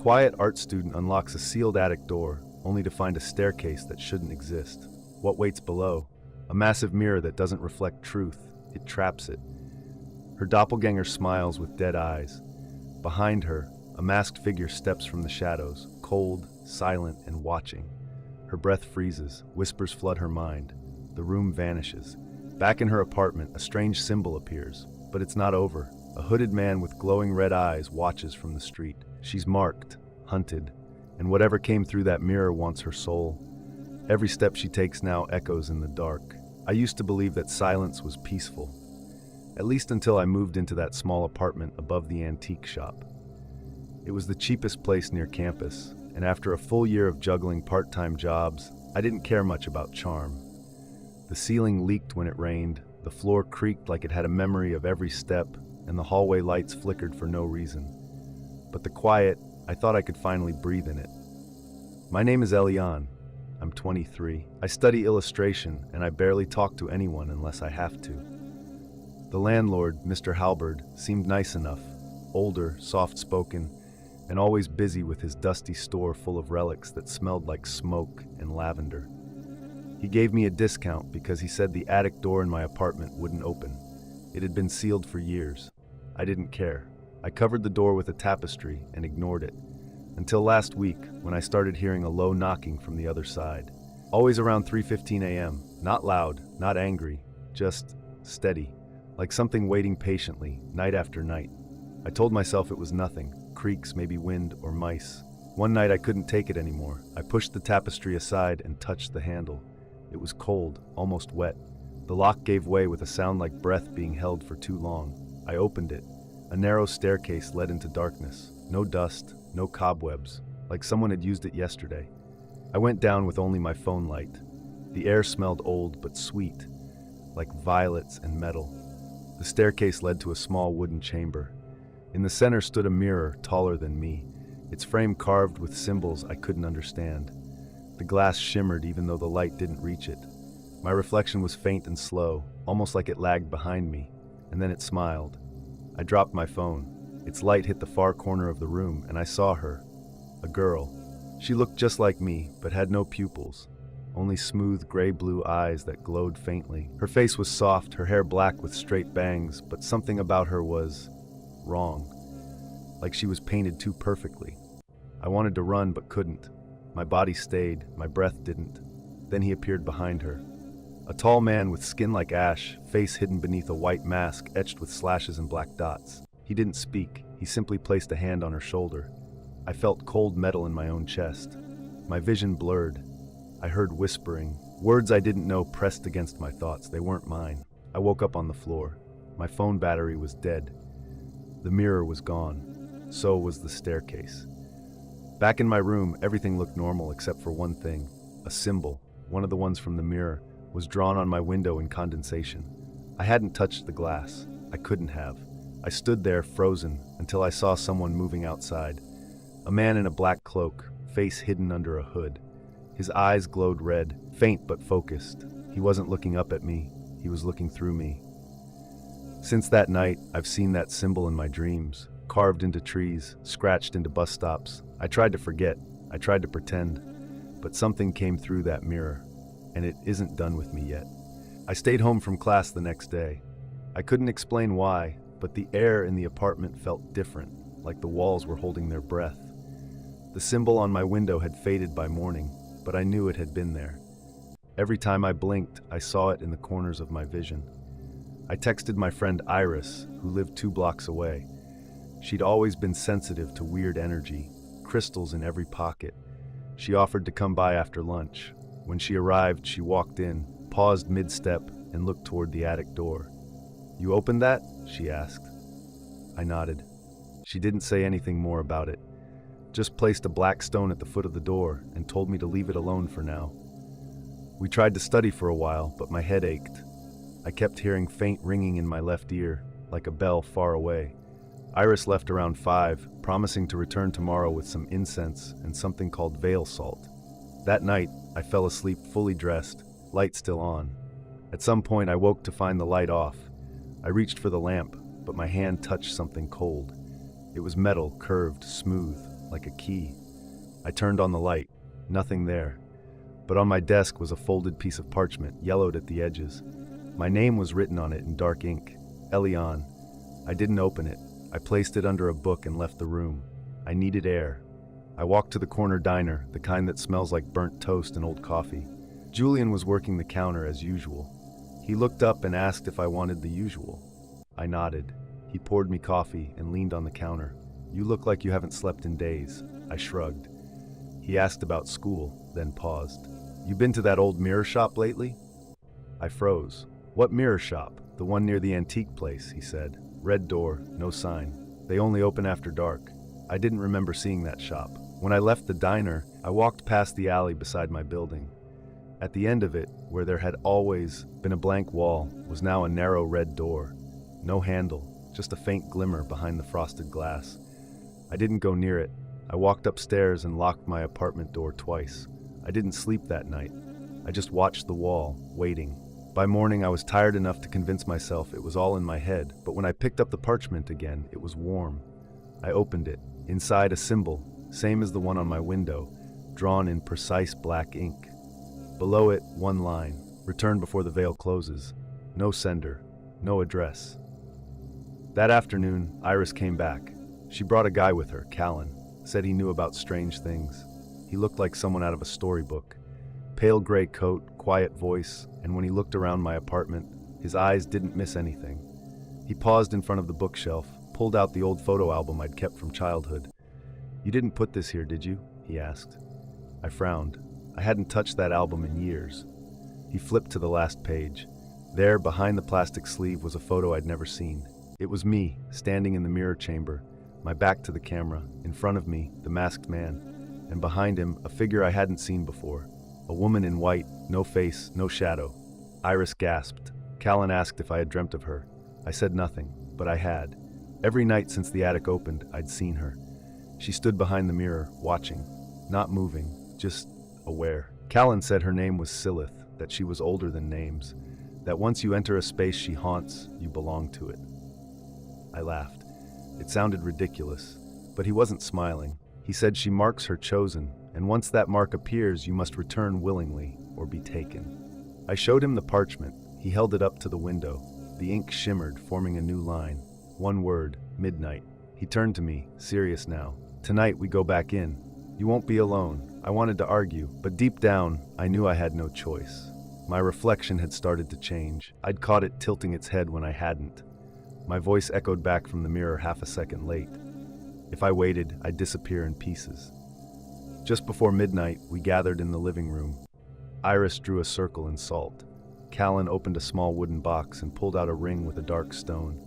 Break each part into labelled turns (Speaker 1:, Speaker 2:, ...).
Speaker 1: quiet art student unlocks a sealed attic door, only to find a staircase that shouldn't exist. What waits below? A massive mirror that doesn't reflect truth. It traps it. Her doppelganger smiles with dead eyes. Behind her, a masked figure steps from the shadows, cold, silent, and watching. Her breath freezes, whispers flood her mind. The room vanishes. Back in her apartment, a strange symbol appears. But it's not over. A hooded man with glowing red eyes watches from the street. She's marked, hunted, and whatever came through that mirror wants her soul. Every step she takes now echoes in the dark. I used to believe that silence was peaceful, at least until I moved into that small apartment above the antique shop. It was the cheapest place near campus, and after a full year of juggling part-time jobs, I didn't care much about charm. The ceiling leaked when it rained, the floor creaked like it had a memory of every step, and the hallway lights flickered for no reason. But the quiet, I thought I could finally breathe in it. My name is Elian. I'm 23. I study illustration, and I barely talk to anyone unless I have to. The landlord, Mr. Halberd, seemed nice enough, older, soft-spoken, and always busy with his dusty store full of relics that smelled like smoke and lavender. He gave me a discount because he said the attic door in my apartment wouldn't open. It had been sealed for years. I didn't care. I covered the door with a tapestry and ignored it, until last week when I started hearing a low knocking from the other side. Always around 3:15 a.m., not loud, not angry, just steady, like something waiting patiently, night after night. I told myself it was nothing, creaks, maybe wind or mice. One night I couldn't take it anymore. I pushed the tapestry aside and touched the handle. It was cold, almost wet. The lock gave way with a sound like breath being held for too long. I opened it. A narrow staircase led into darkness. No dust, no cobwebs, like someone had used it yesterday. I went down with only my phone light. The air smelled old but sweet, like violets and metal. The staircase led to a small wooden chamber. In the center stood a mirror taller than me, its frame carved with symbols I couldn't understand. The glass shimmered even though the light didn't reach it. My reflection was faint and slow, almost like it lagged behind me, and then it smiled. I dropped my phone. Its light hit the far corner of the room, and I saw her. A girl. She looked just like me, but had no pupils, only smooth gray-blue eyes that glowed faintly. Her face was soft, her hair black with straight bangs, but something about her was wrong, like she was painted too perfectly. I wanted to run, but couldn't. My body stayed, my breath didn't. Then he appeared behind her. A tall man with skin like ash, face hidden beneath a white mask etched with slashes and black dots. He didn't speak, he simply placed a hand on her shoulder. I felt cold metal in my own chest. My vision blurred. I heard whispering. Words I didn't know pressed against my thoughts. They weren't mine. I woke up on the floor. My phone battery was dead. The mirror was gone. So was the staircase. Back in my room, everything looked normal except for one thing. A symbol, one of the ones from the mirror, was drawn on my window in condensation. I hadn't touched the glass. I couldn't have. I stood there, frozen, until I saw someone moving outside. A man in a black cloak, face hidden under a hood. His eyes glowed red, faint but focused. He wasn't looking up at me. He was looking through me. Since that night, I've seen that symbol in my dreams, carved into trees, scratched into bus stops. I tried to forget. I tried to pretend. But something came through that mirror, and it isn't done with me yet. I stayed home from class the next day. I couldn't explain why, but the air in the apartment felt different, like the walls were holding their breath. The symbol on my window had faded by morning, but I knew it had been there. Every time I blinked, I saw it in the corners of my vision. I texted my friend Iris, who lived 2 blocks away. She'd always been sensitive to weird energy, crystals in every pocket. She offered to come by after lunch. When she arrived, she walked in, paused mid-step, and looked toward the attic door. "You opened that?" she asked. I nodded. She didn't say anything more about it, just placed a black stone at the foot of the door and told me to leave it alone for now. We tried to study for a while, but my head ached. I kept hearing faint ringing in my left ear, like a bell far away. Iris left around 5, promising to return tomorrow with some incense and something called veil salt. That night, I fell asleep fully dressed, light still on. At some point, I woke to find the light off. I reached for the lamp, but my hand touched something cold. It was metal, curved, smooth, like a key. I turned on the light. Nothing there. But on my desk was a folded piece of parchment, yellowed at the edges. My name was written on it in dark ink. Elian. I didn't open it. I placed it under a book and left the room. I needed air. I walked to the corner diner, the kind that smells like burnt toast and old coffee. Julian was working the counter as usual. He looked up and asked if I wanted the usual. I nodded. He poured me coffee and leaned on the counter. "You look like you haven't slept in days." I shrugged. He asked about school, then paused. "You been to that old mirror shop lately?" I froze. "What mirror shop?" "The one near the antique place," he said. "Red door, no sign. They only open after dark." I didn't remember seeing that shop. When I left the diner, I walked past the alley beside my building. At the end of it, where there had always been a blank wall, was now a narrow red door. No handle, just a faint glimmer behind the frosted glass. I didn't go near it. I walked upstairs and locked my apartment door twice. I didn't sleep that night. I just watched the wall, waiting. By morning, I was tired enough to convince myself it was all in my head, but when I picked up the parchment again, it was warm. I opened it. Inside, a symbol, same as the one on my window, drawn in precise black ink. Below it, one line, "Return before the veil closes." No sender, no address. That afternoon, Iris came back. She brought a guy with her, Callan. Said he knew about strange things. He looked like someone out of a storybook. Pale gray coat, quiet voice, and when he looked around my apartment, his eyes didn't miss anything. He paused in front of the bookshelf, pulled out the old photo album I'd kept from childhood. "You didn't put this here, did you?" he asked. I frowned. I hadn't touched that album in years. He flipped to the last page. There, behind the plastic sleeve, was a photo I'd never seen. It was me, standing in the mirror chamber, my back to the camera. In front of me, the masked man, and behind him, a figure I hadn't seen before. A woman in white, no face, no shadow. Iris gasped. Callan asked if I had dreamt of her. I said nothing, but I had. Every night since the attic opened, I'd seen her. She stood behind the mirror, watching, not moving, just aware. Callan said her name was Silith, that she was older than names, that once you enter a space she haunts, you belong to it. I laughed. It sounded ridiculous, but he wasn't smiling. He said she marks her chosen, and once that mark appears, you must return willingly or be taken. I showed him the parchment. He held it up to the window. The ink shimmered, forming a new line. One word, midnight. He turned to me, serious now. "Tonight we go back in. You won't be alone." I wanted to argue, but deep down, I knew I had no choice. My reflection had started to change. I'd caught it tilting its head when I hadn't. My voice echoed back from the mirror half a second late. If I waited, I'd disappear in pieces. Just before midnight, we gathered in the living room. Iris drew a circle in salt. Callan opened a small wooden box and pulled out a ring with a dark stone.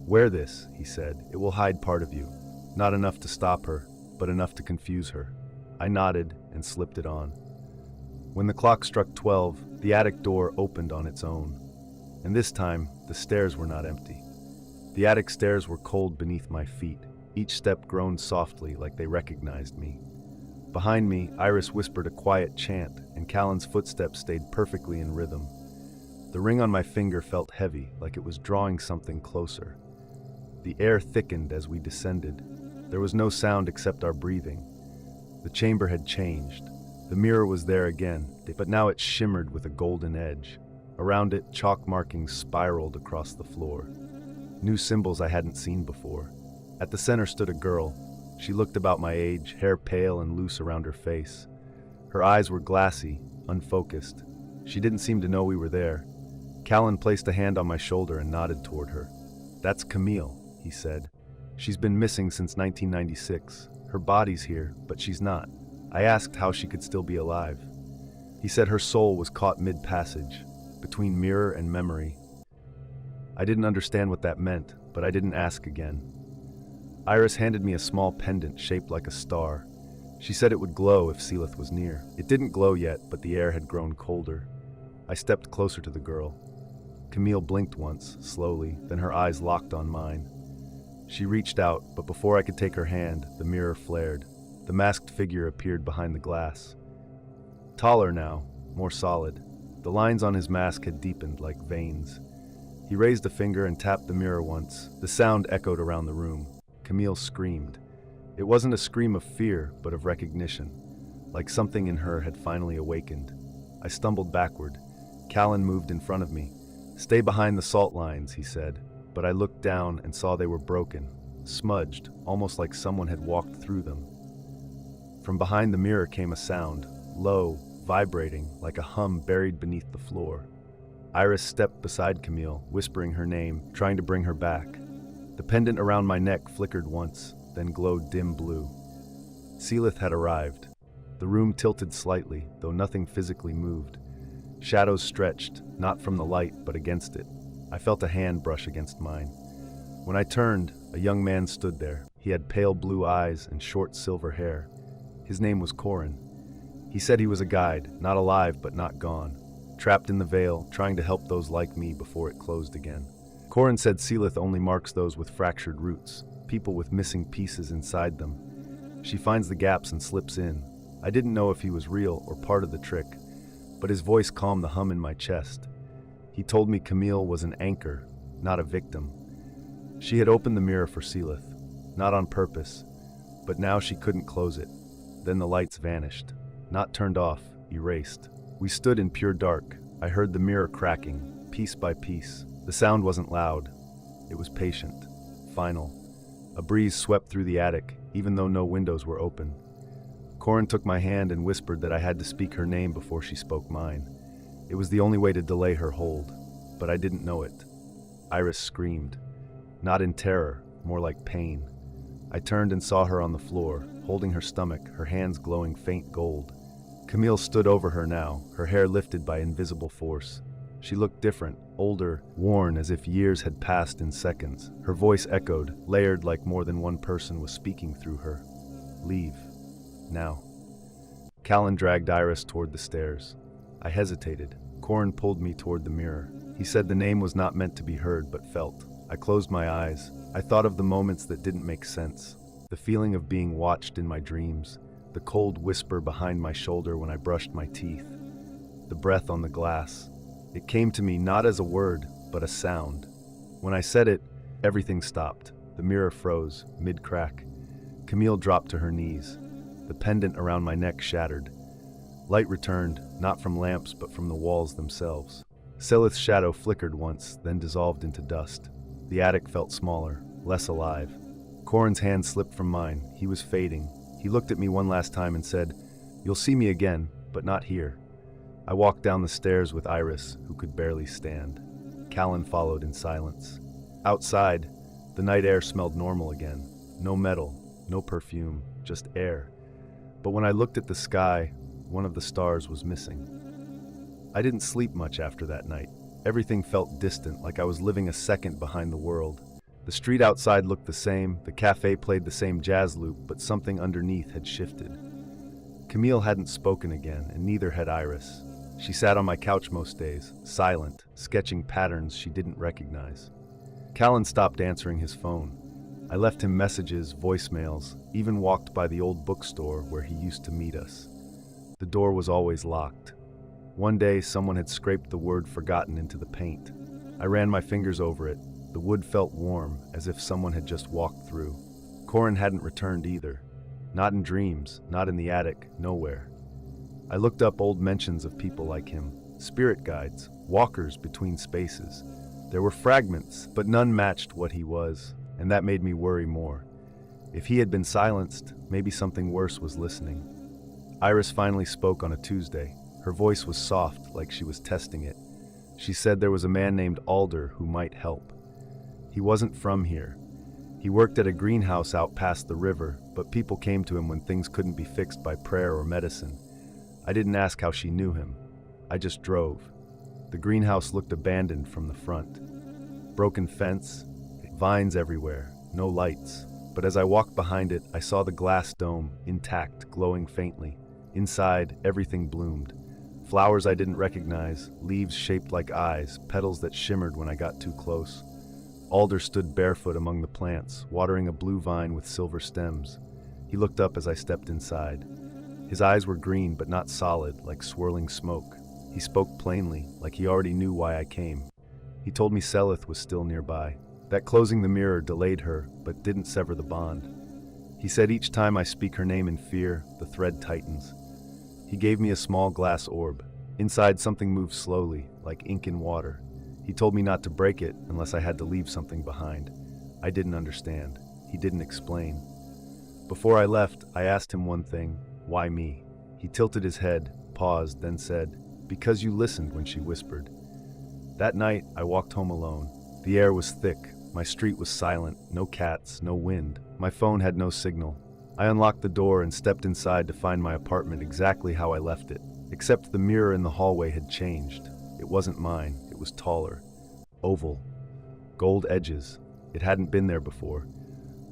Speaker 1: "Wear this," he said. "It will hide part of you. Not enough to stop her, but enough to confuse her." I nodded and slipped it on. When the clock struck 12, the attic door opened on its own. And this time, the stairs were not empty. The attic stairs were cold beneath my feet. Each step groaned softly like they recognized me. Behind me, Iris whispered a quiet chant, and Callan's footsteps stayed perfectly in rhythm. The ring on my finger felt heavy, like it was drawing something closer. The air thickened as we descended. There was no sound except our breathing. The chamber had changed. The mirror was there again, but now it shimmered with a golden edge. Around it, chalk markings spiraled across the floor. New symbols I hadn't seen before. At the center stood a girl. She looked about my age, hair pale and loose around her face. Her eyes were glassy, unfocused. She didn't seem to know we were there. Callan placed a hand on my shoulder and nodded toward her. "That's Camille," he said. "She's been missing since 1996. Her body's here, but she's not." I asked how she could still be alive. He said her soul was caught mid-passage, between mirror and memory. I didn't understand what that meant, but I didn't ask again. Iris handed me a small pendant shaped like a star. She said it would glow if Silith was near. It didn't glow yet, but the air had grown colder. I stepped closer to the girl. Camille blinked once, slowly, then her eyes locked on mine. She reached out, but before I could take her hand, the mirror flared. The masked figure appeared behind the glass. Taller now, more solid. The lines on his mask had deepened like veins. He raised a finger and tapped the mirror once. The sound echoed around the room. Camille screamed. It wasn't a scream of fear, but of recognition, like something in her had finally awakened. I stumbled backward. Callan moved in front of me. "Stay behind the salt lines," he said, but I looked down and saw they were broken, smudged, almost like someone had walked through them. From behind the mirror came a sound, low, vibrating, like a hum buried beneath the floor. Iris stepped beside Camille, whispering her name, trying to bring her back. The pendant around my neck flickered once, then glowed dim blue. Seelith had arrived. The room tilted slightly, though nothing physically moved. Shadows stretched, not from the light, but against it. I felt a hand brush against mine. When I turned, a young man stood there. He had pale blue eyes and short silver hair. His name was Corin. He said he was a guide, not alive but not gone, trapped in the Veil, trying to help those like me before it closed again. Corin said Seelith only marks those with fractured roots, people with missing pieces inside them. She finds the gaps and slips in. I didn't know if he was real or part of the trick, but his voice calmed the hum in my chest. He told me Camille was an anchor, not a victim. She had opened the mirror for Seelith, not on purpose, but now she couldn't close it. Then the lights vanished, not turned off, erased. We stood in pure dark. I heard the mirror cracking, piece by piece. The sound wasn't loud. It was patient, final. A breeze swept through the attic, even though no windows were open. Corin took my hand and whispered that I had to speak her name before she spoke mine. It was the only way to delay her hold, but I didn't know it. Iris screamed, not in terror, more like pain. I turned and saw her on the floor, holding her stomach, her hands glowing faint gold. Camille stood over her now, her hair lifted by invisible force. She looked different, older, worn as if years had passed in seconds. Her voice echoed, layered like more than one person was speaking through her. "Leave. Now." Callan dragged Iris toward the stairs. I hesitated. Corin pulled me toward the mirror. He said the name was not meant to be heard but felt. I closed my eyes. I thought of the moments that didn't make sense. The feeling of being watched in my dreams. The cold whisper behind my shoulder when I brushed my teeth. The breath on the glass. It came to me not as a word, but a sound. When I said it, everything stopped. The mirror froze, mid-crack. Camille dropped to her knees. The pendant around my neck shattered. Light returned, not from lamps but from the walls themselves. Seelith's shadow flickered once, then dissolved into dust. The attic felt smaller, less alive. Corin's hand slipped from mine. He was fading. He looked at me one last time and said, "You'll see me again, but not here." I walked down the stairs with Iris, who could barely stand. Callan followed in silence. Outside, the night air smelled normal again. No metal, no perfume, just air. But when I looked at the sky, one of the stars was missing. I didn't sleep much after that night. Everything felt distant, like I was living a second behind the world. The street outside looked the same, the cafe played the same jazz loop, but something underneath had shifted. Camille hadn't spoken again, and neither had Iris. She sat on my couch most days, silent, sketching patterns she didn't recognize. Callan stopped answering his phone. I left him messages, voicemails, even walked by the old bookstore where he used to meet us. The door was always locked. One day, someone had scraped the word "forgotten" into the paint. I ran my fingers over it. The wood felt warm, as if someone had just walked through. Corin hadn't returned either. Not in dreams, not in the attic, nowhere. I looked up old mentions of people like him, spirit guides, walkers between spaces. There were fragments, but none matched what he was, and that made me worry more. If he had been silenced, maybe something worse was listening. Iris finally spoke on a Tuesday. Her voice was soft, like she was testing it. She said there was a man named Alder who might help. He wasn't from here. He worked at a greenhouse out past the river, but people came to him when things couldn't be fixed by prayer or medicine. I didn't ask how she knew him. I just drove. The greenhouse looked abandoned from the front. Broken fence, vines everywhere, no lights. But as I walked behind it, I saw the glass dome, intact, glowing faintly. Inside, everything bloomed. Flowers I didn't recognize, leaves shaped like eyes, petals that shimmered when I got too close. Alder stood barefoot among the plants, watering a blue vine with silver stems. He looked up as I stepped inside. His eyes were green but not solid, like swirling smoke. He spoke plainly, like he already knew why I came. He told me Seelith was still nearby, that closing the mirror delayed her but didn't sever the bond. He said each time I speak her name in fear, the thread tightens. He gave me a small glass orb. Inside, something moved slowly, like ink in water. He told me not to break it unless I had to leave something behind. I didn't understand. He didn't explain. Before I left, I asked him one thing: why me? He tilted his head, paused, then said, "Because you listened when she whispered." That night, I walked home alone. The air was thick. My street was silent. No cats, no wind. My phone had no signal. I unlocked the door and stepped inside to find my apartment exactly how I left it, except the mirror in the hallway had changed. It wasn't mine. It was taller, oval, gold edges. It hadn't been there before.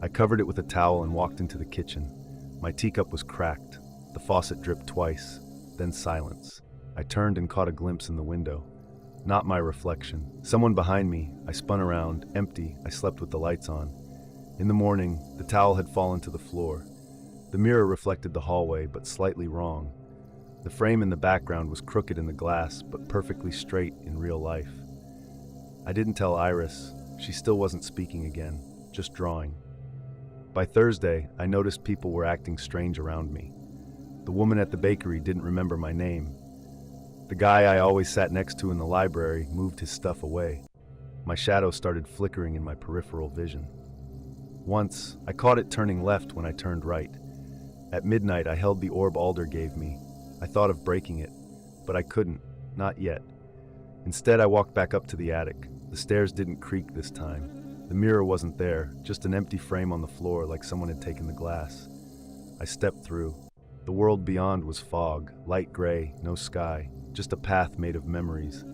Speaker 1: I covered it with a towel and walked into the kitchen. My teacup was cracked. The faucet dripped twice, then silence. I turned and caught a glimpse in the window. Not my reflection. Someone behind me. I spun around, empty. I slept with the lights on. In the morning, the towel had fallen to the floor. The mirror reflected the hallway, but slightly wrong. The frame in the background was crooked in the glass, but perfectly straight in real life. I didn't tell Iris. She still wasn't speaking again, just drawing. By Thursday, I noticed people were acting strange around me. The woman at the bakery didn't remember my name. The guy I always sat next to in the library moved his stuff away. My shadow started flickering in my peripheral vision. Once, I caught it turning left when I turned right. At midnight, I held the orb Alder gave me. I thought of breaking it, but I couldn't, not yet. Instead, I walked back up to the attic. The stairs didn't creak this time. The mirror wasn't there, just an empty frame on the floor like someone had taken the glass. I stepped through. The world beyond was fog, light gray, no sky, just a path made of memories.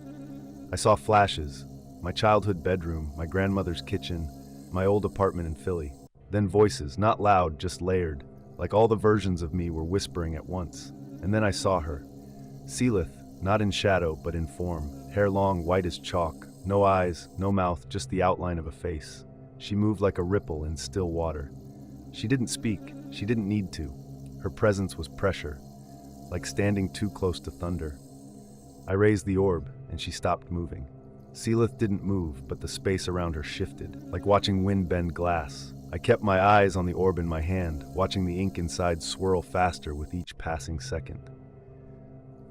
Speaker 1: I saw flashes: my childhood bedroom, my grandmother's kitchen, my old apartment in Philly. Then voices, not loud, just layered, like all the versions of me were whispering at once. And then I saw her. Seelith, not in shadow, but in form, hair long, white as chalk, no eyes, no mouth, just the outline of a face. She moved like a ripple in still water. She didn't speak, she didn't need to. Her presence was pressure, like standing too close to thunder. I raised the orb, and she stopped moving. Seelith didn't move, but the space around her shifted, like watching wind bend glass. I kept my eyes on the orb in my hand, watching the ink inside swirl faster with each passing second.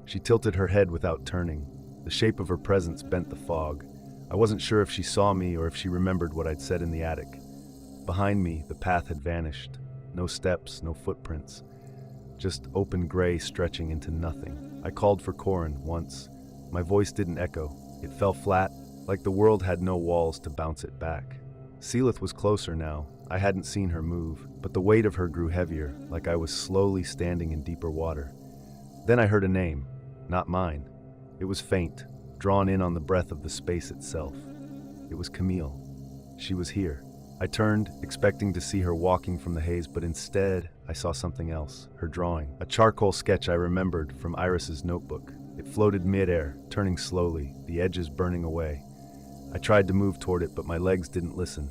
Speaker 1: She tilted her head without turning. The shape of her presence bent the fog. I wasn't sure if she saw me or if she remembered what I'd said in the attic. Behind me, the path had vanished. No steps, no footprints. Just open gray stretching into nothing. I called for Corin once. My voice didn't echo. It fell flat, like the world had no walls to bounce it back. Seelith was closer now. I hadn't seen her move, but the weight of her grew heavier, like I was slowly standing in deeper water. Then I heard a name, not mine. It was faint, drawn in on the breath of the space itself. It was Camille. She was here. I turned, expecting to see her walking from the haze, but instead, I saw something else, her drawing. A charcoal sketch I remembered from Iris's notebook. It floated mid-air, turning slowly, the edges burning away. I tried to move toward it, but my legs didn't listen.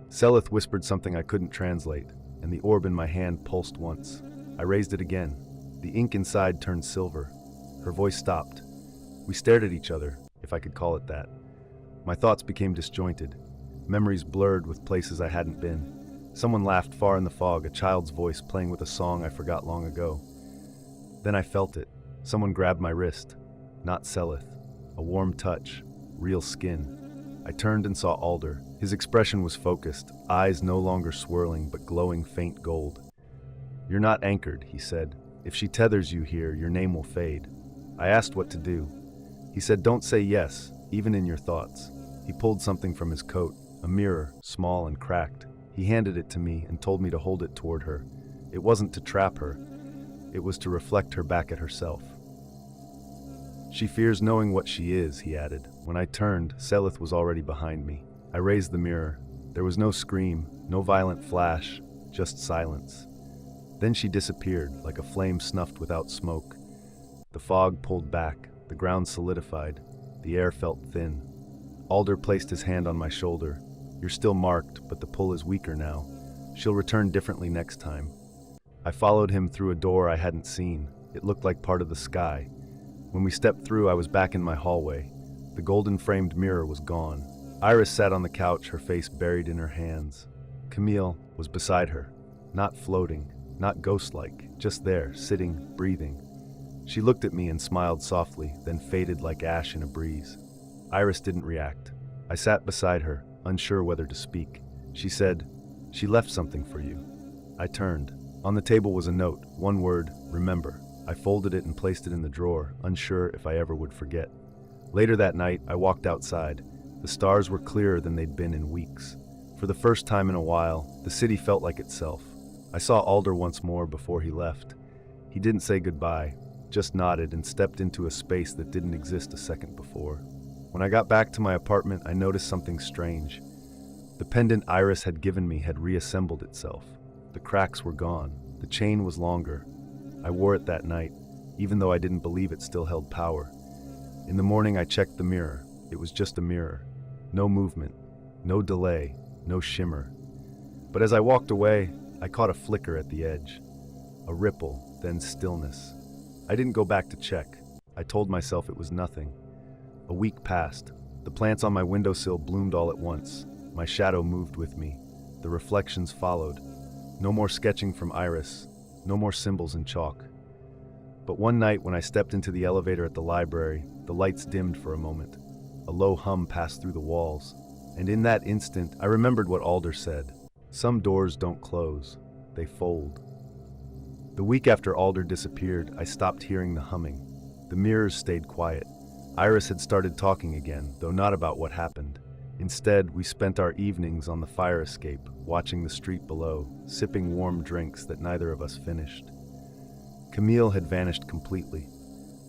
Speaker 1: Seelith whispered something I couldn't translate, and the orb in my hand pulsed once. I raised it again. The ink inside turned silver. Her voice stopped. We stared at each other, if I could call it that. My thoughts became disjointed. Memories blurred with places I hadn't been. Someone laughed far in the fog, a child's voice playing with a song I forgot long ago. Then I felt it. Someone grabbed my wrist. Not Seelith. A warm touch. Real skin. I turned and saw Alder. His expression was focused, eyes no longer swirling but glowing faint gold. "You're not anchored," he said. "If she tethers you here, your name will fade." I asked what to do. He said, "Don't say yes, even in your thoughts." He pulled something from his coat, a mirror, small and cracked. He handed it to me and told me to hold it toward her. It wasn't to trap her. It was to reflect her back at herself. "She fears knowing what she is," he added. When I turned, Seelith was already behind me. I raised the mirror. There was no scream, no violent flash, just silence. Then she disappeared, like a flame snuffed without smoke. The fog pulled back, the ground solidified, the air felt thin. Alder placed his hand on my shoulder. "You're still marked, but the pull is weaker now. She'll return differently next time." I followed him through a door I hadn't seen. It looked like part of the sky. When we stepped through, I was back in my hallway. The golden-framed mirror was gone. Iris sat on the couch, her face buried in her hands. "Camille," was beside her, not floating, not ghost-like, just there, sitting, breathing. She looked at me and smiled softly, then faded like ash in a breeze. Iris didn't react. I sat beside her, unsure whether to speak. She said, "She left something for you." I turned. On the table was a note, one word, "Remember." I folded it and placed it in the drawer, unsure if I ever would forget. Later that night, I walked outside. The stars were clearer than they'd been in weeks. For the first time in a while, the city felt like itself. I saw Alder once more before he left. He didn't say goodbye, just nodded and stepped into a space that didn't exist a second before. When I got back to my apartment, I noticed something strange. The pendant Iris had given me had reassembled itself. The cracks were gone. The chain was longer. I wore it that night, even though I didn't believe it still held power. In the morning, I checked the mirror. It was just a mirror. No movement, no delay, no shimmer. But as I walked away, I caught a flicker at the edge. A ripple, then stillness. I didn't go back to check. I told myself it was nothing. A week passed. The plants on my windowsill bloomed all at once. My shadow moved with me. The reflections followed. No more sketching from Iris. No more symbols in chalk. But one night when I stepped into the elevator at the library, the lights dimmed for a moment. A low hum passed through the walls. And in that instant, I remembered what Alder said. Some doors don't close. They fold. The week after Alder disappeared, I stopped hearing the humming. The mirrors stayed quiet. Iris had started talking again, though not about what happened. Instead, we spent our evenings on the fire escape, watching the street below, sipping warm drinks that neither of us finished. Camille had vanished completely.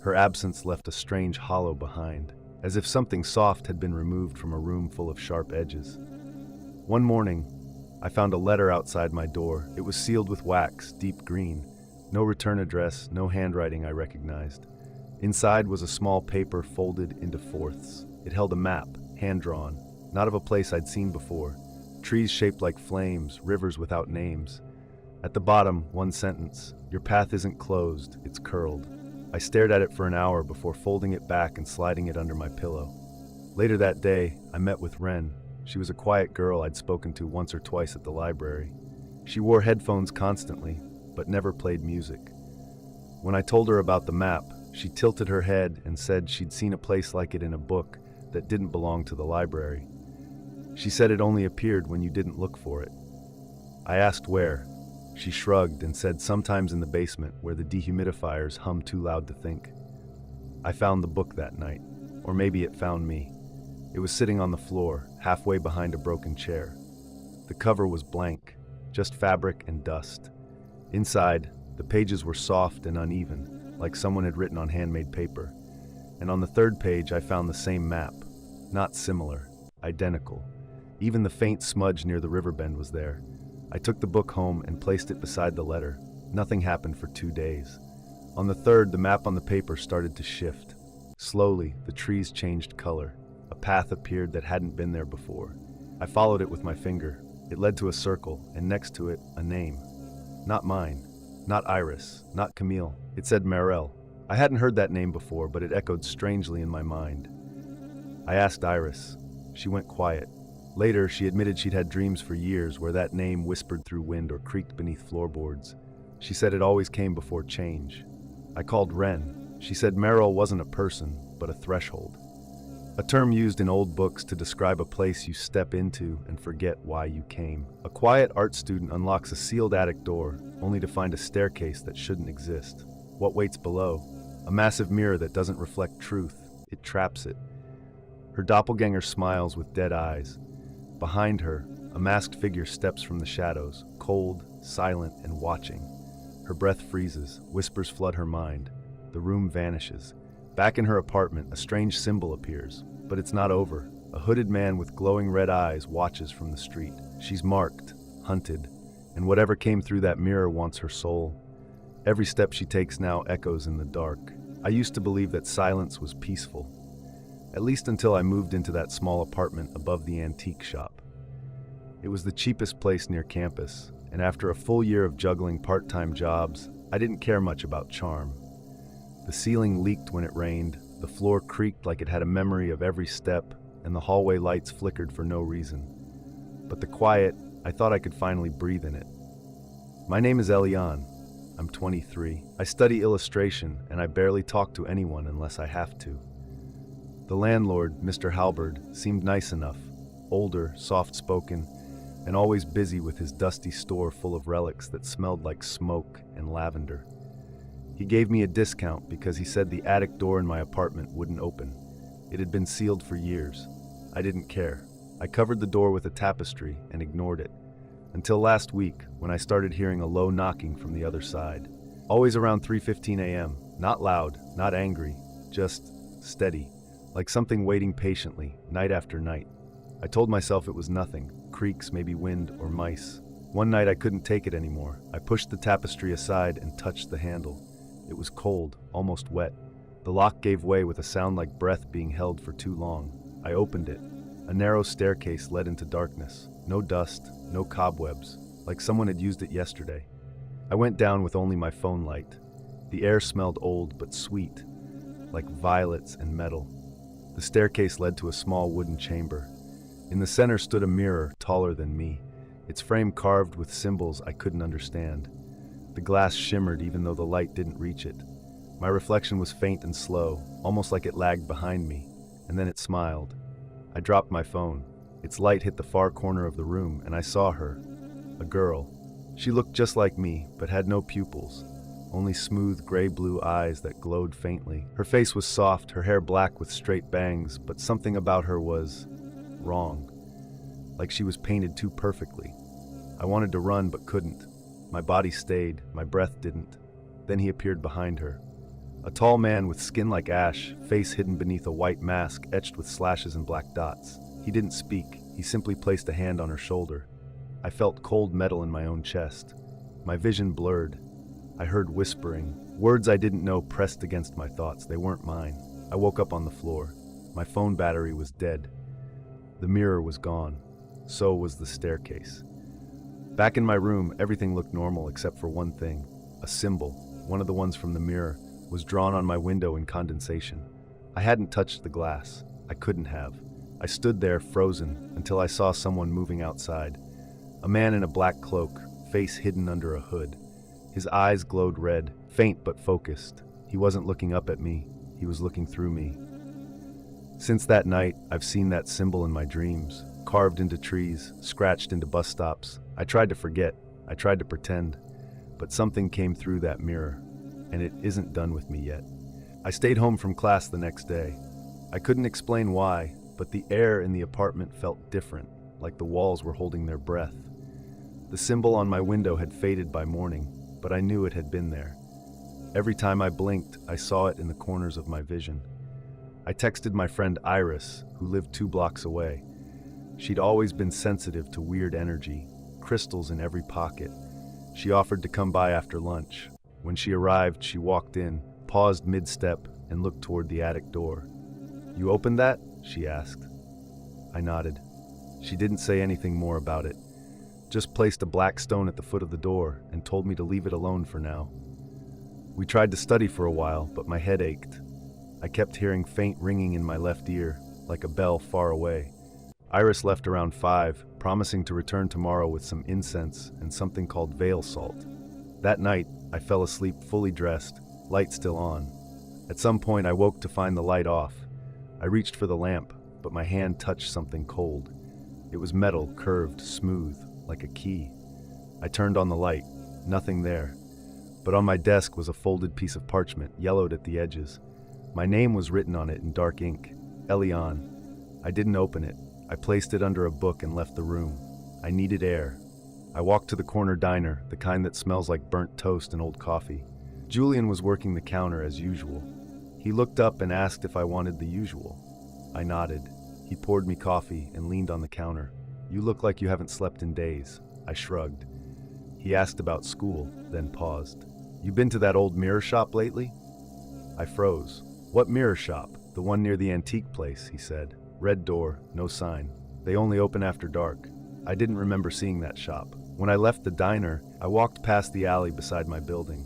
Speaker 1: Her absence left a strange hollow behind, as if something soft had been removed from a room full of sharp edges. One morning, I found a letter outside my door. It was sealed with wax, deep green. No return address, no handwriting I recognized. Inside was a small paper folded into fourths. It held a map, hand-drawn, not of a place I'd seen before. Trees shaped like flames, rivers without names. At the bottom, one sentence, "Your path isn't closed, it's curled." I stared at it for an hour before folding it back and sliding it under my pillow. Later that day, I met with Wren. She was a quiet girl I'd spoken to once or twice at the library. She wore headphones constantly, but never played music. When I told her about the map, she tilted her head and said she'd seen a place like it in a book that didn't belong to the library. She said it only appeared when you didn't look for it. I asked where. She shrugged and said sometimes in the basement where the dehumidifiers hum too loud to think. I found the book that night, or maybe it found me. It was sitting on the floor, halfway behind a broken chair. The cover was blank, just fabric and dust. Inside, the pages were soft and uneven, like someone had written on handmade paper. And on the third page, I found the same map. Not similar, identical. Even the faint smudge near the river bend was there. I took the book home and placed it beside the letter. Nothing happened for 2 days. On the third, the map on the paper started to shift. Slowly, the trees changed color. A path appeared that hadn't been there before. I followed it with my finger. It led to a circle, and next to it, a name. Not mine. Not Iris. Not Camille. It said Merel. I hadn't heard that name before, but it echoed strangely in my mind. I asked Iris. She went quiet. Later, she admitted she'd had dreams for years where that name whispered through wind or creaked beneath floorboards. She said it always came before change. I called Wren. She said Merel wasn't a person, but a threshold. A term used in old books to describe a place you step into and forget why you came. A quiet art student unlocks a sealed attic door, only to find a staircase that shouldn't exist. What waits below? A massive mirror that doesn't reflect truth. It traps it. Her doppelganger smiles with dead eyes. Behind her, a masked figure steps from the shadows, cold, silent, and watching. Her breath freezes, whispers flood her mind. The room vanishes. Back in her apartment, a strange symbol appears, but it's not over. A hooded man with glowing red eyes watches from the street. She's marked, hunted, and whatever came through that mirror wants her soul. Every step she takes now echoes in the dark. I used to believe that silence was peaceful, at least until I moved into that small apartment above the antique shop. It was the cheapest place near campus, and after a full year of juggling part-time jobs, I didn't care much about charm. The ceiling leaked when it rained, the floor creaked like it had a memory of every step, and the hallway lights flickered for no reason. But the quiet, I thought I could finally breathe in it. My name is Elian. I'm 23. I study illustration, and I barely talk to anyone unless I have to. The landlord, Mr. Halberd, seemed nice enough, older, soft-spoken, and always busy with his dusty store full of relics that smelled like smoke and lavender. He gave me a discount because he said the attic door in my apartment wouldn't open. It had been sealed for years. I didn't care. I covered the door with a tapestry and ignored it. Until last week, when I started hearing a low knocking from the other side. Always around 3:15 a.m., not loud, not angry, just steady, like something waiting patiently, night after night. I told myself it was nothing, creaks, maybe wind or mice. One night I couldn't take it anymore. I pushed the tapestry aside and touched the handle. It was cold, almost wet. The lock gave way with a sound like breath being held for too long. I opened it. A narrow staircase led into darkness. No dust, no cobwebs, like someone had used it yesterday. I went down with only my phone light. The air smelled old but sweet, like violets and metal. The staircase led to a small wooden chamber. In the center stood a mirror taller than me, its frame carved with symbols I couldn't understand. The glass shimmered even though the light didn't reach it. My reflection was faint and slow, almost like it lagged behind me, and then it smiled. I dropped my phone. Its light hit the far corner of the room, and I saw her. A girl. She looked just like me, but had no pupils, only smooth gray-blue eyes that glowed faintly. Her face was soft, her hair black with straight bangs, but something about her was wrong, like she was painted too perfectly. I wanted to run, but couldn't. My body stayed, my breath didn't. Then he appeared behind her. A tall man with skin like ash, face hidden beneath a white mask etched with slashes and black dots. He didn't speak, he simply placed a hand on her shoulder. I felt cold metal in my own chest. My vision blurred. I heard whispering. Words I didn't know pressed against my thoughts. They weren't mine. I woke up on the floor. My phone battery was dead. The mirror was gone. So was the staircase. Back in my room, everything looked normal except for one thing. A symbol, one of the ones from the mirror, was drawn on my window in condensation. I hadn't touched the glass. I couldn't have. I stood there, frozen, until I saw someone moving outside. A man in a black cloak, face hidden under a hood. His eyes glowed red, faint but focused. He wasn't looking up at me. He was looking through me. Since that night, I've seen that symbol in my dreams, carved into trees, scratched into bus stops. I tried to forget. I tried to pretend. But something came through that mirror, and it isn't done with me yet. I stayed home from class the next day. I couldn't explain why, but the air in the apartment felt different, like the walls were holding their breath. The symbol on my window had faded by morning, but I knew it had been there. Every time I blinked, I saw it in the corners of my vision. I texted my friend Iris, who lived 2 blocks away. She'd always been sensitive to weird energy, crystals in every pocket. She offered to come by after lunch. When she arrived, she walked in, paused mid-step, and looked toward the attic door. "You opened that?" she asked. I nodded. She didn't say anything more about it, just placed a black stone at the foot of the door and told me to leave it alone for now. We tried to study for a while, but my head ached. I kept hearing faint ringing in my left ear, like a bell far away. Iris left around 5, promising to return tomorrow with some incense and something called veil salt. That night, I fell asleep fully dressed, light still on. At some point, I woke to find the light off. I reached for the lamp, but my hand touched something cold. It was metal, curved, smooth, like a key. I turned on the light. Nothing there. But on my desk was a folded piece of parchment, yellowed at the edges. My name was written on it in dark ink, Elian. I didn't open it. I placed it under a book and left the room. I needed air. I walked to the corner diner, the kind that smells like burnt toast and old coffee. Julian was working the counter as usual. He looked up and asked if I wanted the usual. I nodded. He poured me coffee and leaned on the counter. "You look like you haven't slept in days." I shrugged. He asked about school, then paused. "You been to that old mirror shop lately?" I froze. "What mirror shop?" "The one near the antique place," he said. "Red door, no sign. They only open after dark." I didn't remember seeing that shop. When I left the diner, I walked past the alley beside my building.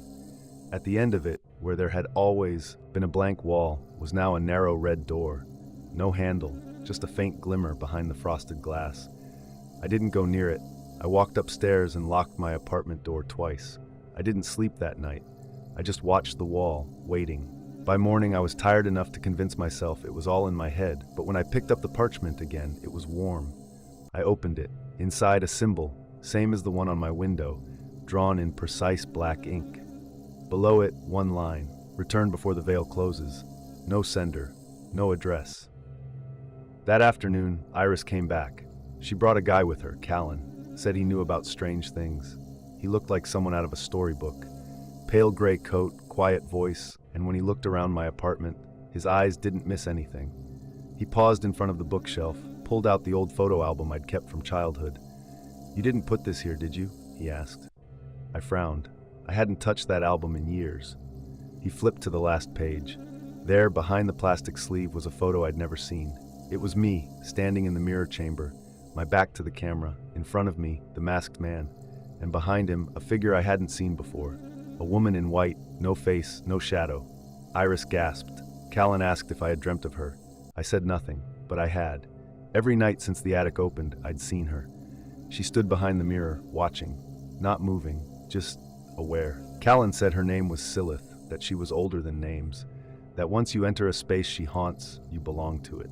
Speaker 1: At the end of it, where there had always been a blank wall, was now a narrow red door. No handle, just a faint glimmer behind the frosted glass. I didn't go near it. I walked upstairs and locked my apartment door twice. I didn't sleep that night. I just watched the wall, waiting. By morning, I was tired enough to convince myself it was all in my head, but when I picked up the parchment again, it was warm. I opened it. Inside, a symbol, same as the one on my window, drawn in precise black ink. Below it, one line, return before the veil closes. No sender, no address. That afternoon, Iris came back. She brought a guy with her, Callan, said he knew about strange things. He looked like someone out of a storybook. Pale gray coat, quiet voice, and when he looked around my apartment, his eyes didn't miss anything. He paused in front of the bookshelf, pulled out the old photo album I'd kept from childhood. "You didn't put this here, did you?" he asked. I frowned. I hadn't touched that album in years. He flipped to the last page. There, behind the plastic sleeve, was a photo I'd never seen. It was me, standing in the mirror chamber, my back to the camera. In front of me, the masked man, and behind him, a figure I hadn't seen before. A woman in white, no face, no shadow. Iris gasped. Callan asked if I had dreamt of her. I said nothing, but I had. Every night since the attic opened, I'd seen her. She stood behind the mirror, watching, not moving, just aware. Callan said her name was Silith, that she was older than names, that once you enter a space she haunts, you belong to it.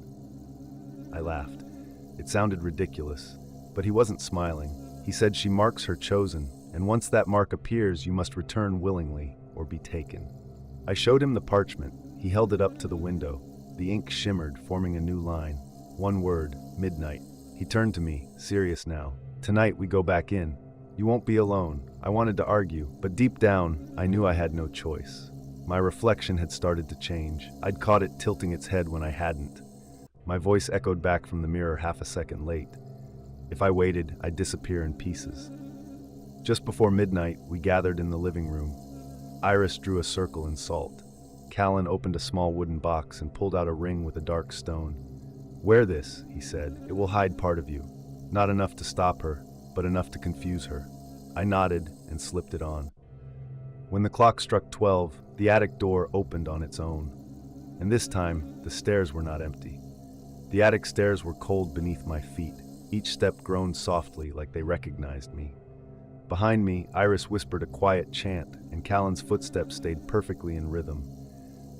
Speaker 1: I laughed. It sounded ridiculous, but he wasn't smiling. He said she marks her chosen, and once that mark appears, you must return willingly or be taken. I showed him the parchment. He held it up to the window. The ink shimmered, forming a new line. One word, midnight. He turned to me, serious now. "Tonight we go back in. You won't be alone." I wanted to argue, but deep down, I knew I had no choice. My reflection had started to change. I'd caught it tilting its head when I hadn't. My voice echoed back from the mirror half a second late. If I waited, I'd disappear in pieces. Just before midnight, we gathered in the living room. Iris drew a circle in salt. Callan opened a small wooden box and pulled out a ring with a dark stone. "Wear this," he said. "It will hide part of you. Not enough to stop her, but enough to confuse her." I nodded and slipped it on. When the clock struck 12, the attic door opened on its own. And this time, the stairs were not empty. The attic stairs were cold beneath my feet. Each step groaned softly, like they recognized me. Behind me, Iris whispered a quiet chant, and Callan's footsteps stayed perfectly in rhythm.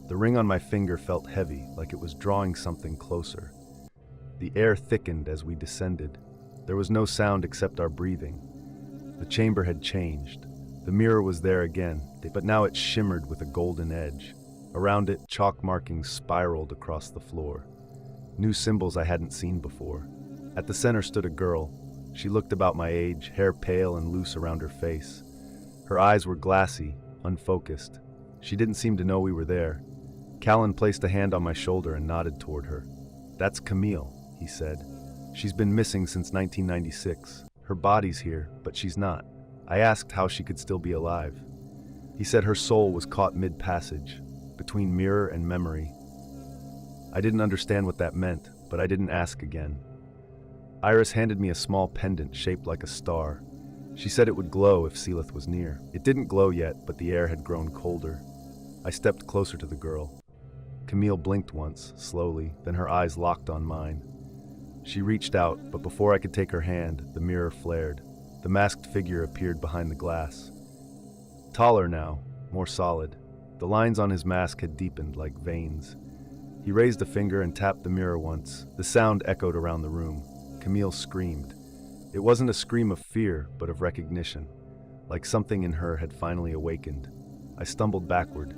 Speaker 1: The ring on my finger felt heavy, like it was drawing something closer. The air thickened as we descended. There was no sound except our breathing. The chamber had changed. The mirror was there again, but now it shimmered with a golden edge. Around it, chalk markings spiraled across the floor. New symbols I hadn't seen before. At the center stood a girl. She looked about my age, hair pale and loose around her face. Her eyes were glassy, unfocused. She didn't seem to know we were there. Callan placed a hand on my shoulder and nodded toward her. "That's Camille," he said. "She's been missing since 1996. Her body's here, but she's not." I asked how she could still be alive. He said her soul was caught mid-passage, between mirror and memory. I didn't understand what that meant, but I didn't ask again. Iris handed me a small pendant shaped like a star. She said it would glow if Silith was near. It didn't glow yet, but the air had grown colder. I stepped closer to the girl. Camille blinked once, slowly, then her eyes locked on mine. She reached out, but before I could take her hand, the mirror flared. The masked figure appeared behind the glass. Taller now, more solid. The lines on his mask had deepened like veins. He raised a finger and tapped the mirror once. The sound echoed around the room. Camille screamed. It wasn't a scream of fear, but of recognition, like something in her had finally awakened. I stumbled backward.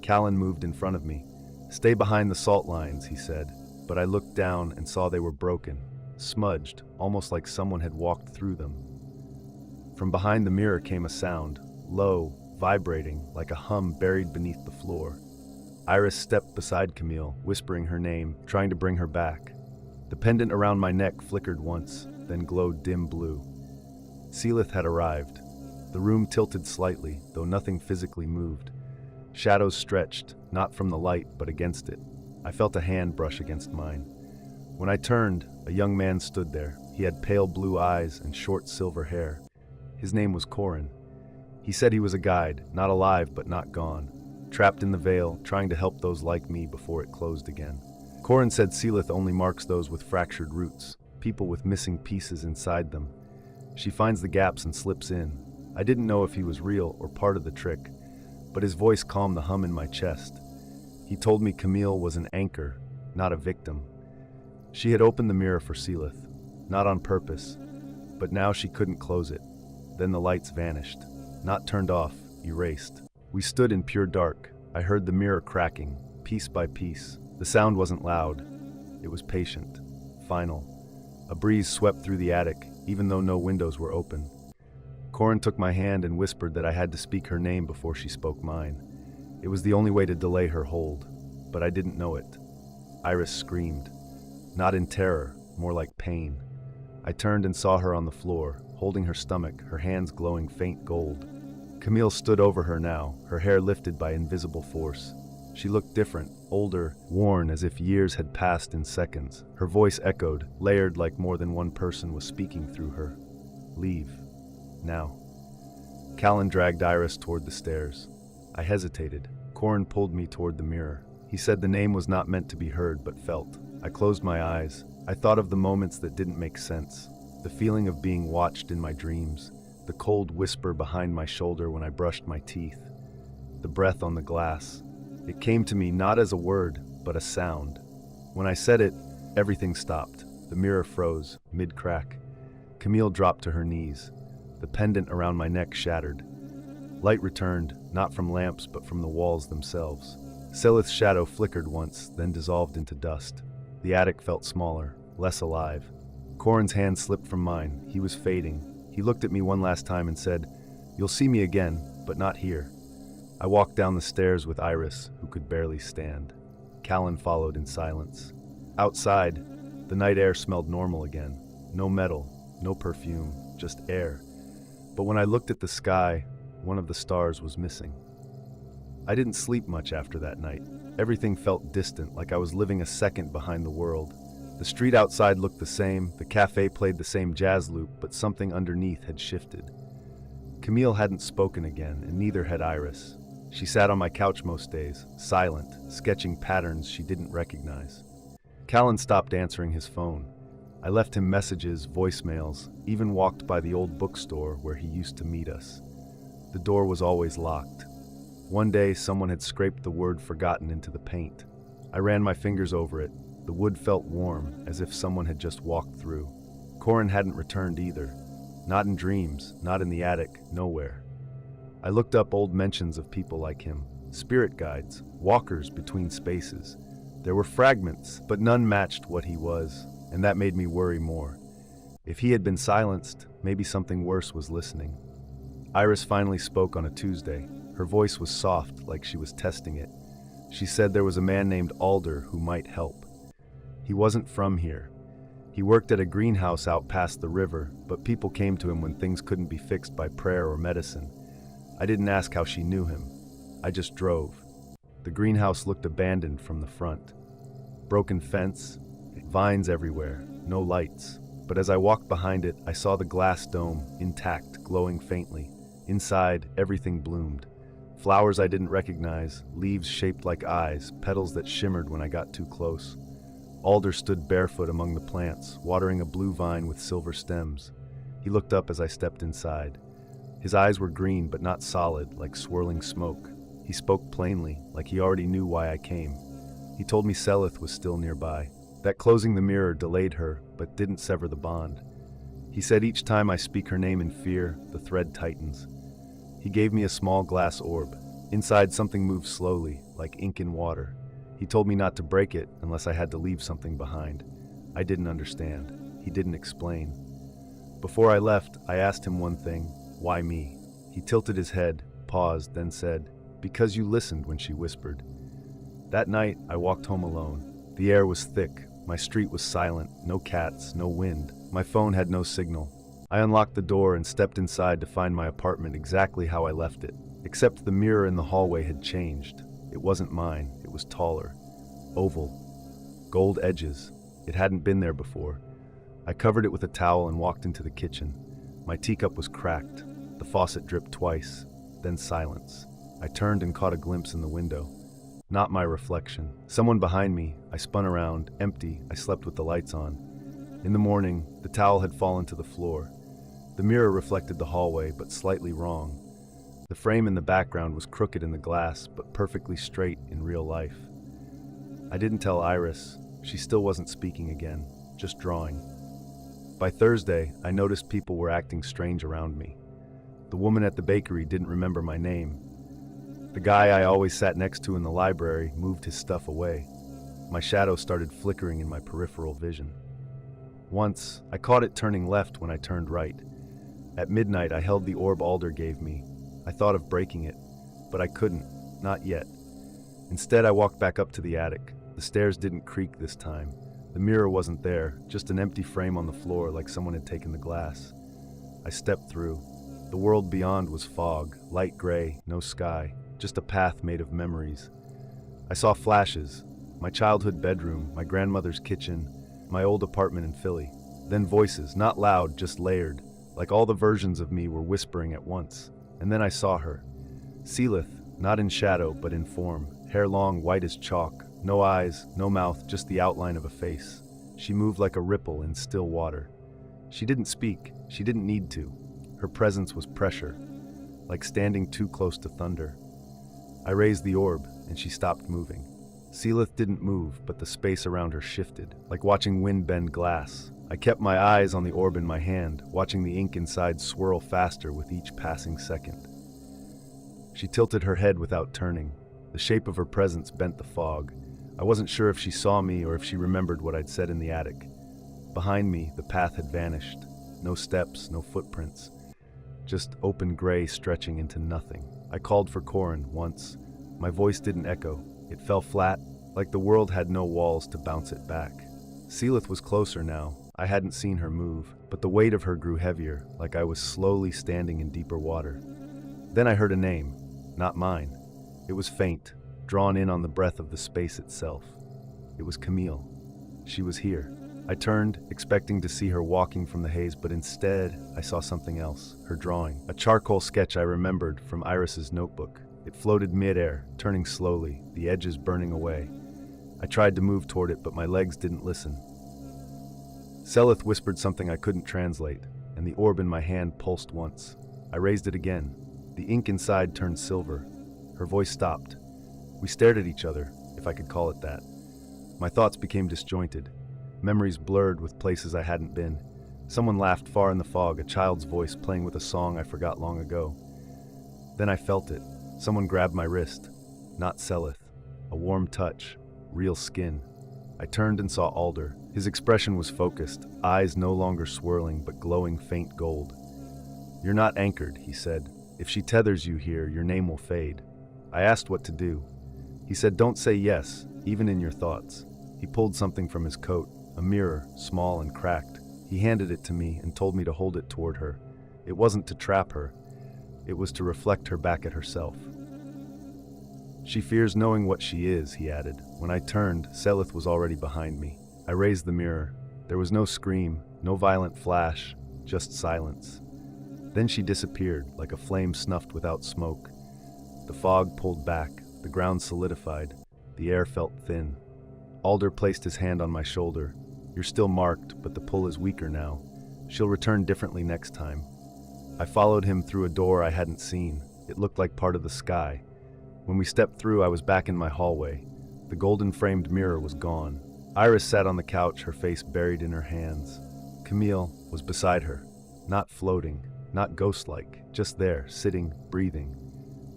Speaker 1: Callan moved in front of me. "Stay behind the salt lines," he said, but I looked down and saw they were broken, smudged, almost like someone had walked through them. From behind the mirror came a sound, low, vibrating, like a hum buried beneath the floor. Iris stepped beside Camille, whispering her name, trying to bring her back. The pendant around my neck flickered once, then glowed dim blue. Silith had arrived. The room tilted slightly, though nothing physically moved. Shadows stretched, not from the light, but against it. I felt a hand brush against mine. When I turned, a young man stood there. He had pale blue eyes and short silver hair. His name was Corin. He said he was a guide, not alive but not gone, trapped in the veil, trying to help those like me before it closed again. Corin said Silith only marks those with fractured roots, people with missing pieces inside them. She finds the gaps and slips in. I didn't know if he was real or part of the trick, but his voice calmed the hum in my chest. He told me Camille was an anchor, not a victim. She had opened the mirror for Seelith, not on purpose, but now she couldn't close it. Then the lights vanished, not turned off, erased. We stood in pure dark. I heard the mirror cracking, piece by piece. The sound wasn't loud. It was patient, final. A breeze swept through the attic, even though no windows were open. Corin took my hand and whispered that I had to speak her name before she spoke mine. It was the only way to delay her hold, but I didn't know it. Iris screamed, not in terror, more like pain. I turned and saw her on the floor, holding her stomach, her hands glowing faint gold. Camille stood over her now, her hair lifted by invisible force. She looked different, older, worn as if years had passed in seconds. Her voice echoed, layered like more than one person was speaking through her. Leave. Now. Callan dragged Iris toward the stairs. I hesitated. Corin pulled me toward the mirror. He said the name was not meant to be heard but felt. I closed my eyes. I thought of the moments that didn't make sense. The feeling of being watched in my dreams. The cold whisper behind my shoulder when I brushed my teeth. The breath on the glass. It came to me not as a word, but a sound. When I said it, everything stopped. The mirror froze, mid-crack. Camille dropped to her knees. The pendant around my neck shattered. Light returned, not from lamps but from the walls themselves. Seelith's shadow flickered once, then dissolved into dust. The attic felt smaller, less alive. Corin's hand slipped from mine. He was fading. He looked at me one last time and said, "You'll see me again, but not here." I walked down the stairs with Iris, who could barely stand. Callan followed in silence. Outside, the night air smelled normal again. No metal, no perfume, just air. But when I looked at the sky, one of the stars was missing. I didn't sleep much after that night. Everything felt distant, like I was living a second behind the world. The street outside looked the same, the cafe played the same jazz loop, but something underneath had shifted. Camille hadn't spoken again, and neither had Iris. She sat on my couch most days, silent, sketching patterns she didn't recognize. Callan stopped answering his phone. I left him messages, voicemails, even walked by the old bookstore where he used to meet us. The door was always locked. One day, someone had scraped the word forgotten into the paint. I ran my fingers over it. The wood felt warm, as if someone had just walked through. Corin hadn't returned either. Not in dreams, not in the attic, nowhere. I looked up old mentions of people like him, spirit guides, walkers between spaces. There were fragments, but none matched what he was, and that made me worry more. If he had been silenced, maybe something worse was listening. Iris finally spoke on a Tuesday. Her voice was soft, like she was testing it. She said there was a man named Alder who might help. He wasn't from here. He worked at a greenhouse out past the river, but people came to him when things couldn't be fixed by prayer or medicine. I didn't ask how she knew him. I just drove. The greenhouse looked abandoned from the front. Broken fence, vines everywhere, no lights. But as I walked behind it, I saw the glass dome, intact, glowing faintly. Inside, everything bloomed. Flowers I didn't recognize, leaves shaped like eyes, petals that shimmered when I got too close. Alder stood barefoot among the plants, watering a blue vine with silver stems. He looked up as I stepped inside. His eyes were green but not solid, like swirling smoke. He spoke plainly, like he already knew why I came. He told me Seelith was still nearby, that closing the mirror delayed her, but didn't sever the bond. He said each time I speak her name in fear, the thread tightens. He gave me a small glass orb. Inside, something moved slowly, like ink in water. He told me not to break it unless I had to leave something behind. I didn't understand. He didn't explain. Before I left, I asked him one thing: why me? He tilted his head, paused, then said, "Because you listened when she whispered." That night, I walked home alone. The air was thick. My street was silent. No cats, no wind. My phone had no signal. I unlocked the door and stepped inside to find my apartment exactly how I left it, except the mirror in the hallway had changed. It wasn't mine. It was taller, oval, gold edges. It hadn't been there before. I covered it with a towel and walked into the kitchen. My teacup was cracked. The faucet dripped twice, then silence. I turned and caught a glimpse in the window. Not my reflection. Someone behind me. I spun around, empty. I slept with the lights on. In the morning, the towel had fallen to the floor. The mirror reflected the hallway, but slightly wrong. The frame in the background was crooked in the glass, but perfectly straight in real life. I didn't tell Iris. She still wasn't speaking again, just drawing. By Thursday, I noticed people were acting strange around me. The woman at the bakery didn't remember my name. The guy I always sat next to in the library moved his stuff away. My shadow started flickering in my peripheral vision. Once, I caught it turning left when I turned right. At midnight, I held the orb Alder gave me. I thought of breaking it, but I couldn't, not yet. Instead, I walked back up to the attic. The stairs didn't creak this time. The mirror wasn't there, just an empty frame on the floor like someone had taken the glass. I stepped through. The world beyond was fog, light gray, no sky, just a path made of memories. I saw flashes, my childhood bedroom, my grandmother's kitchen, my old apartment in Philly. Then voices, not loud, just layered, like all the versions of me were whispering at once. And then I saw her. Seelith, not in shadow, but in form, hair long, white as chalk, no eyes, no mouth, just the outline of a face. She moved like a ripple in still water. She didn't speak, she didn't need to. Her presence was pressure, like standing too close to thunder. I raised the orb, and she stopped moving. Seelith didn't move, but the space around her shifted, like watching wind bend glass. I kept my eyes on the orb in my hand, watching the ink inside swirl faster with each passing second. She tilted her head without turning. The shape of her presence bent the fog. I wasn't sure if she saw me or if she remembered what I'd said in the attic. Behind me, the path had vanished. No steps, no footprints. Just open gray stretching into nothing. I called for Corin once. My voice didn't echo. It fell flat, like the world had no walls to bounce it back. Seelith was closer now. I hadn't seen her move, but the weight of her grew heavier, like I was slowly standing in deeper water. Then I heard a name, not mine. It was faint, drawn in on the breath of the space itself. It was Camille. She was here. I turned, expecting to see her walking from the haze, but instead, I saw something else, her drawing. A charcoal sketch I remembered from Iris's notebook. It floated mid-air, turning slowly, the edges burning away. I tried to move toward it, but my legs didn't listen. Selith whispered something I couldn't translate, and the orb in my hand pulsed once. I raised it again. The ink inside turned silver. Her voice stopped. We stared at each other, if I could call it that. My thoughts became disjointed. Memories blurred with places I hadn't been. Someone laughed far in the fog, a child's voice playing with a song I forgot long ago. Then I felt it. Someone grabbed my wrist. Not Selith. A warm touch. Real skin. I turned and saw Alder. His expression was focused, eyes no longer swirling but glowing faint gold. You're not anchored, he said. If she tethers you here, your name will fade. I asked what to do. He said, don't say yes, even in your thoughts. He pulled something from his coat, a mirror, small and cracked. He handed it to me and told me to hold it toward her. It wasn't to trap her. It was to reflect her back at herself. She fears knowing what she is, he added. When I turned, Selith was already behind me. I raised the mirror. There was no scream, no violent flash, just silence. Then she disappeared, like a flame snuffed without smoke. The fog pulled back, the ground solidified, the air felt thin. Alder placed his hand on my shoulder. You're still marked, but the pull is weaker now. She'll return differently next time. I followed him through a door I hadn't seen. It looked like part of the sky. When we stepped through, I was back in my hallway. The golden-framed mirror was gone. Iris sat on the couch, her face buried in her hands. Camille was beside her, not floating, not ghost-like, just there, sitting, breathing.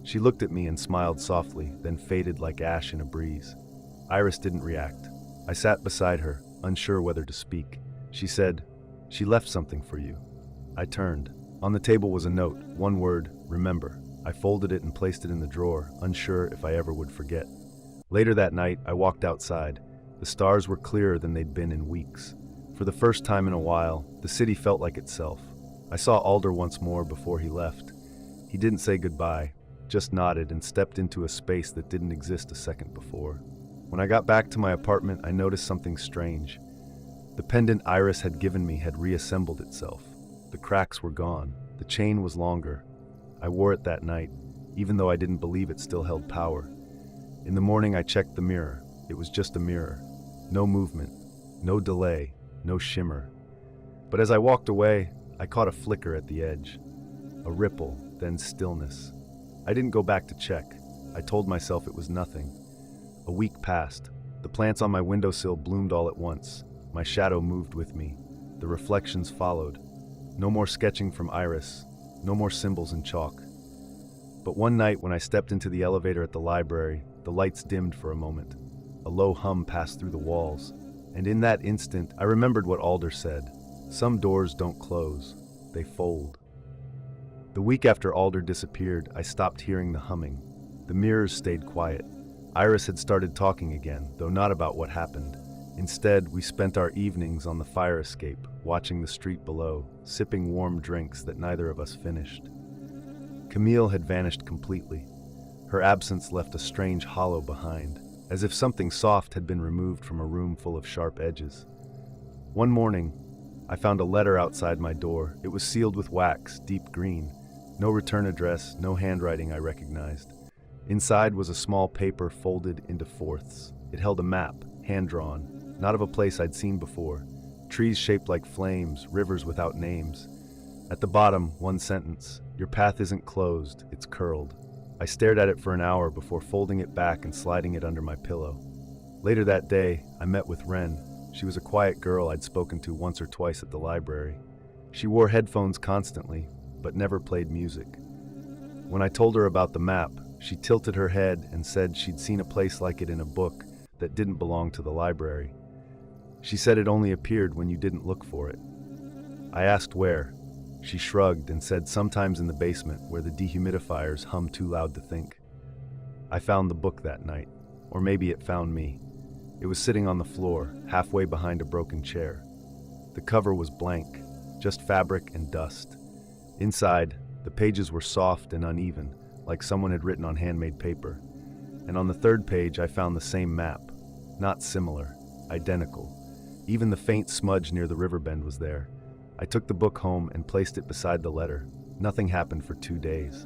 Speaker 1: She looked at me and smiled softly, then faded like ash in a breeze. Iris didn't react. I sat beside her, unsure whether to speak. She said, "She left something for you." I turned. On the table was a note, one word, remember. I folded it and placed it in the drawer, unsure if I ever would forget. Later that night, I walked outside. The stars were clearer than they'd been in weeks. For the first time in a while, the city felt like itself. I saw Alder once more before he left. He didn't say goodbye, just nodded and stepped into a space that didn't exist a second before. When I got back to my apartment, I noticed something strange. The pendant Iris had given me had reassembled itself. The cracks were gone. The chain was longer. I wore it that night, even though I didn't believe it still held power. In the morning, I checked the mirror. It was just a mirror. No movement, no delay, no shimmer. But as I walked away, I caught a flicker at the edge. A ripple, then stillness. I didn't go back to check. I told myself it was nothing. A week passed. The plants on my windowsill bloomed all at once. My shadow moved with me. The reflections followed. No more sketching from Iris. No more symbols in chalk. But one night when I stepped into the elevator at the library, the lights dimmed for a moment. A low hum passed through the walls. And in that instant, I remembered what Alder said. Some doors don't close. They fold. The week after Alder disappeared, I stopped hearing the humming. The mirrors stayed quiet. Iris had started talking again, though not about what happened. Instead, we spent our evenings on the fire escape, watching the street below, sipping warm drinks that neither of us finished. Camille had vanished completely. Her absence left a strange hollow behind, as if something soft had been removed from a room full of sharp edges. One morning, I found a letter outside my door. It was sealed with wax, deep green. No return address, no handwriting I recognized. Inside was a small paper folded into fourths. It held a map, hand-drawn, not of a place I'd seen before. Trees shaped like flames, rivers without names. At the bottom, one sentence: "Your path isn't closed, it's curled." I stared at it for an hour before folding it back and sliding it under my pillow. Later that day, I met with Ren. She was a quiet girl I'd spoken to once or twice at the library. She wore headphones constantly, but never played music. When I told her about the map, she tilted her head and said she'd seen a place like it in a book that didn't belong to the library. She said it only appeared when you didn't look for it. I asked where. She shrugged and said sometimes in the basement where the dehumidifiers hum too loud to think. I found the book that night, or maybe it found me. It was sitting on the floor, halfway behind a broken chair. The cover was blank, just fabric and dust. Inside, the pages were soft and uneven, like someone had written on handmade paper. And on the third page, I found the same map. Not similar, identical. Even the faint smudge near the river bend was there. I took the book home and placed it beside the letter. Nothing happened for 2 days.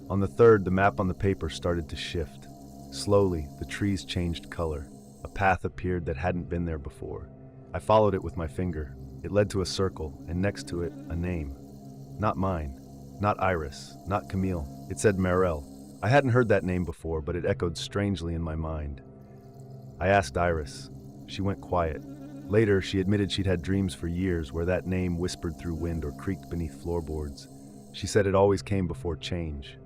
Speaker 1: On the third, the map on the paper started to shift. Slowly, the trees changed color. A path appeared that hadn't been there before. I followed it with my finger. It led to a circle, and next to it, a name. Not mine. Not Iris. Not Camille. It said Merel. I hadn't heard that name before, but it echoed strangely in my mind. I asked Iris. She went quiet. Later, she admitted she'd had dreams for years where that name whispered through wind or creaked beneath floorboards. She said it always came before change.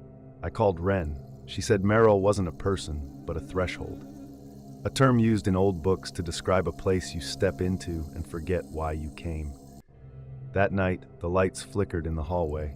Speaker 1: I called Ren. She said Merel wasn't a person, but a threshold. A term used in old books to describe a place you step into and forget why you came. That night, the lights flickered in the hallway.